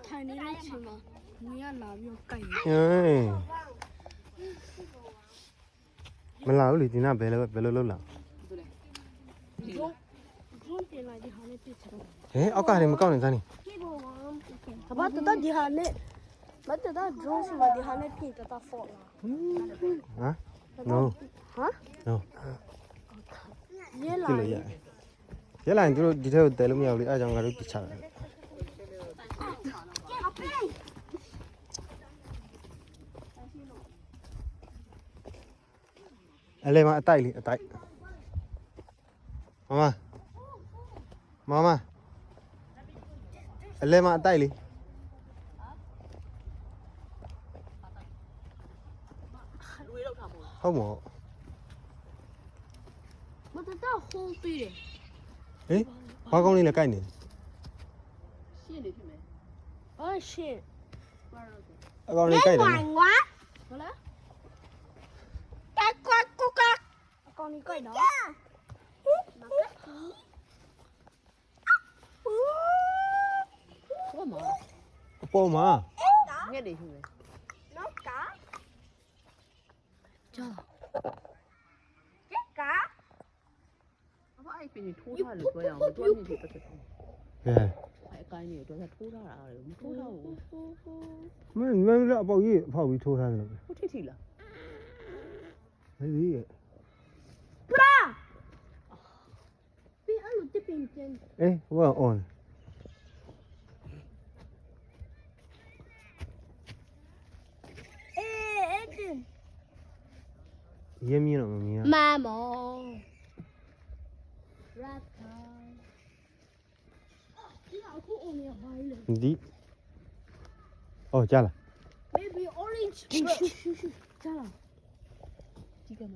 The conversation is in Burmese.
ထိုင်နေတဲ့အချိန်မှာငွေရလာပြီးတော့ကြိုက်မလာဘူးလေဒီနာဘယ်လိုလုပ်လာတင်လိုက်ဒီဟာနဲ့ပြစ်ချတော့အောက်ကနေမကောက်နေစမ်းနေဘာတတဒီဟာနဲ့မတတ drone စီမှာဒီဟာနဲ့ပြင်တတ fault လာဟမ် no ဟမ် no ရဲလာရဲလာရင်တို့ဒီထဲကိုတဲလို့မရဘူးလေအားကြောင့်ငါတို့ပြချတာအလဲမအတိုက်လေအတိုက်မမအလဲမအတိုက်လေဟုတ်မောမတတဟိုးပြီးတယ်ဟင်ဘာကောင်းလေးလဲကြိုက်နေရှင်းနေဖြစ်မယ်ရှင်းအကောင်လေးကြိုက်တယ်ဘာလဲတက်ကွာကူကအကောင်လေးကြိုက်တော့အပေါ်မှာငှက်နေဖြစ်မယ်နောက်ကကြာအဲ့ပြင်ထိုးထားလို့ပြောရအောင်တွန်းနေတယ်တက်တက်အဲ့အကိုင်းနေတော့ထိုးထားတာလေမထိုးထားဘူးမင်းလည်းအပေါက်ကြီးအဖောက်ပြီးထိုးထားတယ်လို့ဟုတ်ထိလားဟေးကြီးပရာပြီးအဲ့လိုတစ်ပင်ကျင်းဟိုက on အဲ့ဒီရင်းမြင်တော့မမြင်မမောဒီအော်ကြားလား Maybe orange. ကြားလားကြီးကမ